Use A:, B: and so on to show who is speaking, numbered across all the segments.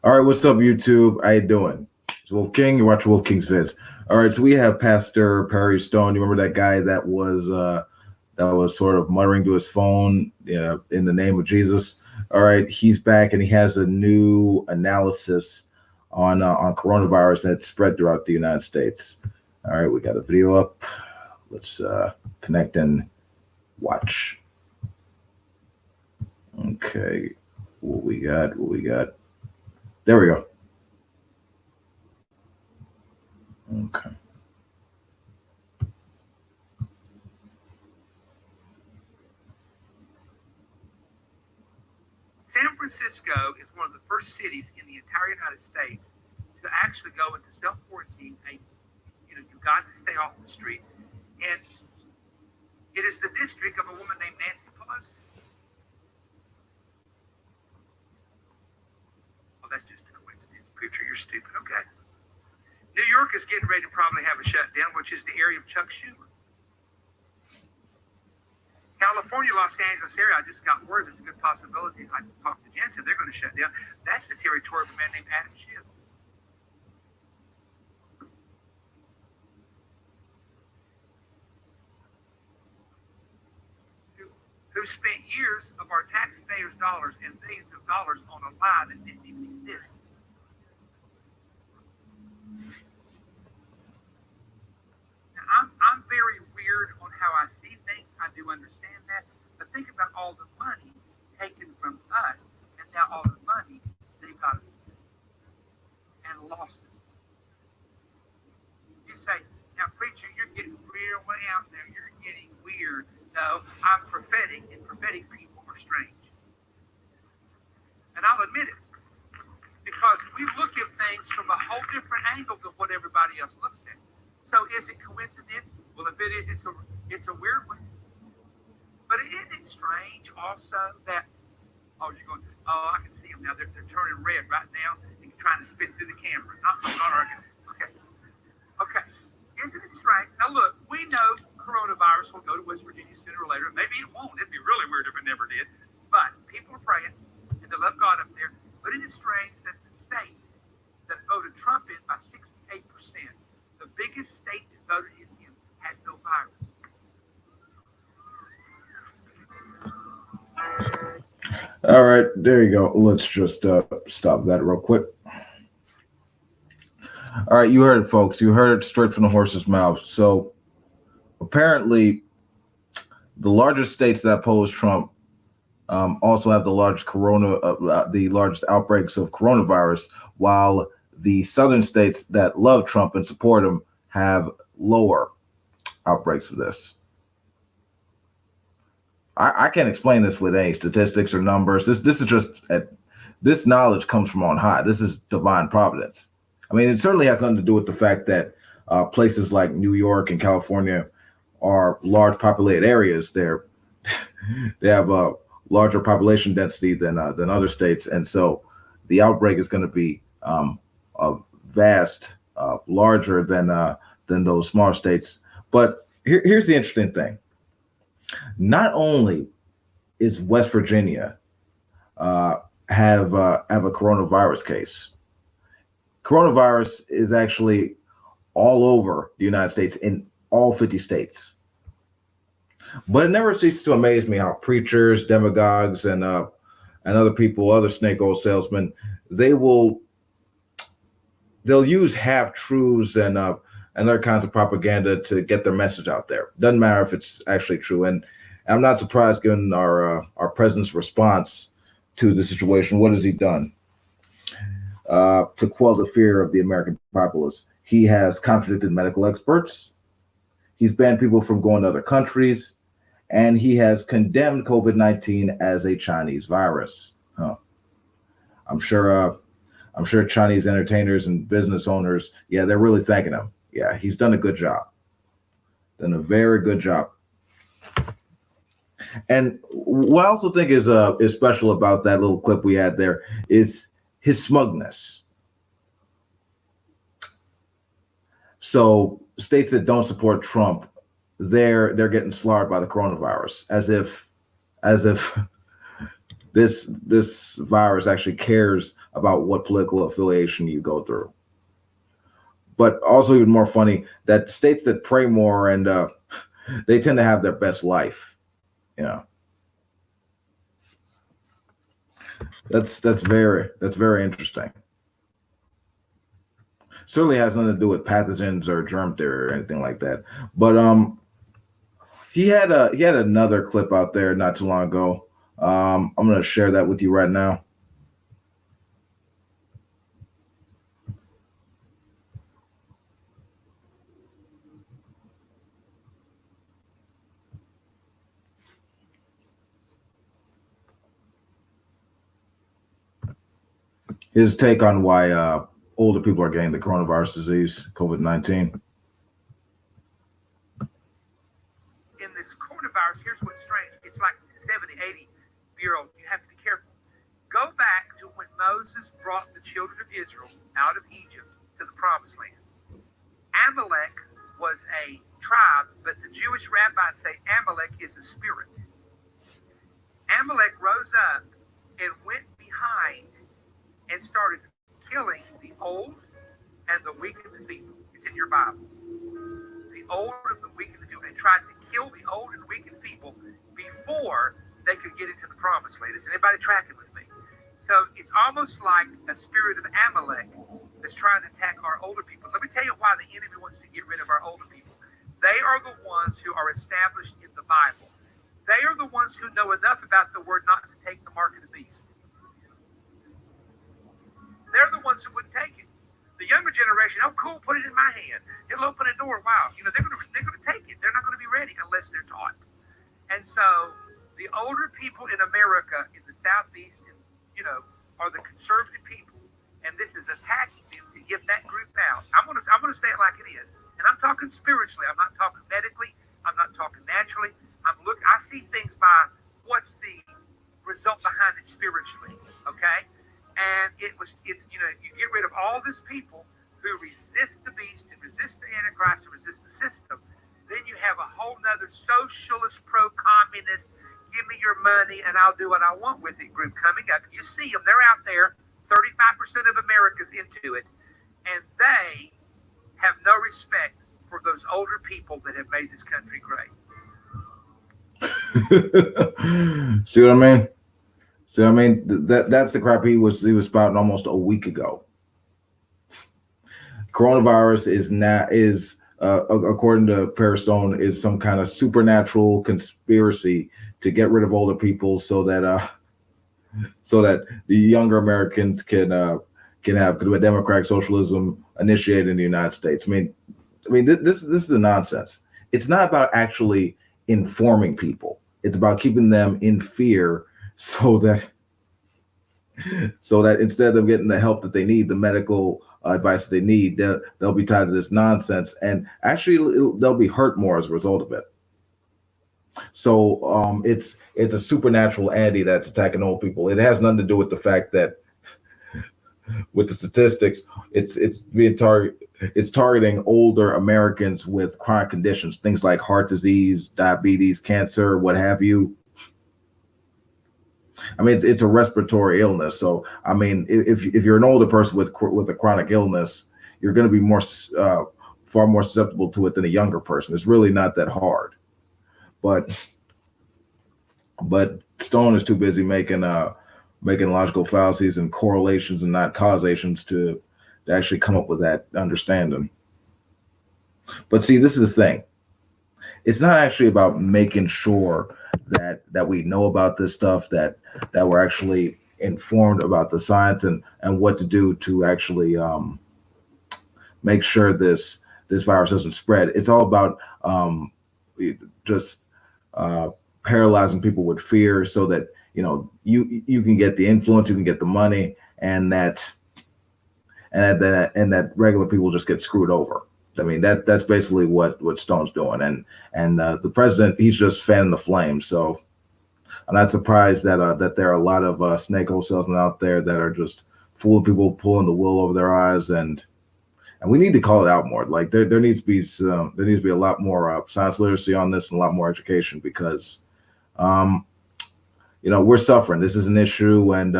A: All right, what's up, YouTube? How you doing? It's Wolf King. You watch Wolf King's vids. All right, so we have Pastor Perry Stone. You remember that guy that was sort of muttering to his phone, in the name of Jesus. All right, he's back and he has a new analysis on coronavirus that spread throughout the United States. All right, we got a video up. Let's connect and watch. Okay, what we got? What we got? There we go. Okay.
B: San Francisco is one of the first cities in the entire United States to actually go into self quarantine. You've got to stay off the street, and it is the district of a woman named Nancy Pelosi. Oh, that's just a coincidence. Preacher, you're stupid. Okay. New York is getting ready to probably have a shutdown, which is the area of Chuck Schumer. California, Los Angeles area, I just got word there's a good possibility. I talked to Jensen, they're going to shut down. That's the territory of a man named Adam Schiff, who spent years of our taxpayers' dollars and billions of dollars on a lie that didn't even exist. Now, I'm very weird on how I see things. I do understand that. But think about all the money taken from us, and now all the money they've got to spend, and losses. You say, now, preacher, you're getting real way out there. You're getting weird. No, I'm prophetic, and prophetic people are strange. And I'll admit it, because we look at things from a whole different angle than what everybody else looks at. So is it coincidence? Well, if it is, it's a weird one. But isn't it strange also that, I can see them now. They're turning red right now and trying to spit through the camera. I'm not arguing. Okay. Isn't it strange? Now, look, we know coronavirus will go to West Virginia sooner or later. Maybe it won't. It'd be really weird if it never did. But people are praying, and they love God up there. But it is strange that the state that voted Trump in by 68%, the biggest state that voted in him, has no virus.
A: All right, there you go. Let's just stop that real quick. All right, you heard it, folks. You heard it straight from the horse's mouth. So apparently, the largest states that oppose Trump also have the largest outbreaks of coronavirus, while the southern states that love Trump and support him have lower outbreaks of this. I can't explain this with any statistics or numbers. This is just this knowledge comes from on high. This is divine providence. I mean, it certainly has nothing to do with the fact that places like New York and California are large populated areas. They have a larger population density than other states, and so the outbreak is going to be a vast, larger than those smaller states. But here's the interesting thing. Not only is West Virginia have a coronavirus case, coronavirus is actually all over the United States in all 50 states. But it never ceases to amaze me how preachers, demagogues, and other people, other snake oil salesmen, they'll use half truths and other kinds of propaganda to get their message out there. Doesn't matter if it's actually true. And I'm not surprised, given our president's response to the situation. What has he done to quell the fear of the American populace? He has contradicted medical experts. He's banned people from going to other countries, and he has condemned COVID-19 as a Chinese virus. I'm sure Chinese entertainers and business owners, yeah, they're really thanking him. Yeah, he's done a good job. Done a very good job. And what I also think is special about that little clip we had there is his smugness. So states that don't support Trump, they're getting slaughtered by the coronavirus, as if this virus actually cares about what political affiliation you go through. But also even more funny that states that pray more and they tend to have their best life. You know, that's very interesting. Certainly has nothing to do with pathogens or germ theory or anything like that. But he had another clip out there not too long ago. I'm gonna share that with you right now. His take on why older people are getting the coronavirus disease, COVID-19.
B: In this coronavirus, here's what's strange. It's like 70, 80-year-old. You have to be careful. Go back to when Moses brought the children of Israel out of Egypt to the promised land. Amalek was a tribe, but the Jewish rabbis say Amalek is a spirit. Amalek rose up and went behind and started killing the old and the weak and the feeble. It's in your Bible. The old and the weak and the feeble. They tried to kill the old and weak and feeble before they could get into the promised land. Is anybody tracking with me? So it's almost like a spirit of Amalek that's trying to attack our older people. Let me tell you why the enemy wants to get rid of our older people. They are the ones who are established in the Bible. They are the ones who know enough about the word not to take the mark of the beast. They're the ones who wouldn't take it. The younger generation, oh, cool, put it in my hand. It'll open a door. Wow, they're gonna take it. They're not gonna be ready unless they're taught. And so the older people in America, in the Southeast, are the conservative people, and this is attacking them to get that group out. I'm gonna say it like it is, and I'm talking spiritually. I'm not talking medically. I'm not talking naturally. I see things by what's the result behind it spiritually. Okay. And you get rid of all these people who resist the beast and resist the Antichrist and resist the system. Then you have a whole nother socialist, pro-communist, give me your money and I'll do what I want with it group coming up. You see them, they're out there. 35% of America's into it. And they have no respect for those older people that have made this country great.
A: See what I mean? So I mean that's the crap he was spouting almost a week ago. Coronavirus is according to Paris Stone, is some kind of supernatural conspiracy to get rid of older people so that the younger Americans can have democratic socialism initiated in the United States. I mean this is the nonsense. It's not about actually informing people. It's about keeping them in fear so that instead of getting the help that they need, the medical advice that they need, they'll be tied to this nonsense, and actually they'll be hurt more as a result of it. So it's a supernatural entity that's attacking old people. It has nothing to do with the fact that with the statistics, it's targeting older Americans with chronic conditions, things like heart disease, diabetes, cancer, what have you. I mean, it's a respiratory illness. So, I mean, if you're an older person with a chronic illness, you're going to be far more susceptible to it than a younger person. It's really not that hard. But Stone is too busy making logical fallacies and correlations and not causations to actually come up with that understanding. But see, this is the thing. It's not actually about making sure that we know about this stuff, that we're actually informed about the science and what to do to actually make sure this virus doesn't spread. It's all about just paralyzing people with fear so that you can get the influence, you can get the money, and that regular people just get screwed over. I mean, that's basically what Stone's doing, and the president, he's just fanning the flames. So I'm not surprised that there are a lot of snake oil salesmen out there that are just fooling people, pulling the wool over their eyes, and we need to call it out more. Like there needs to be a lot more science literacy on this and a lot more education, because we're suffering. This is an issue, and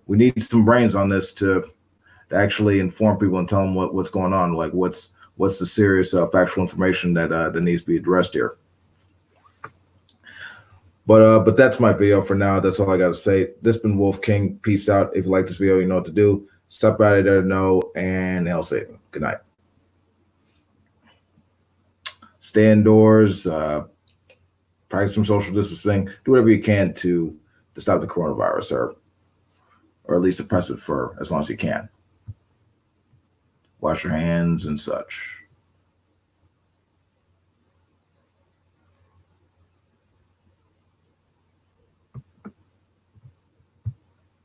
A: we need some brains on this to actually inform people and tell them what's going on. Like what's the serious factual information that needs to be addressed here. But that's my video for now. That's all I got to say. This has been Wolf King. Peace out. If you like this video, you know what to do. Stop by there to know, and hell save you. Good night. Stay indoors. Practice some social distancing. Do whatever you can to stop the coronavirus, or at least suppress it for as long as you can. Wash your hands and such.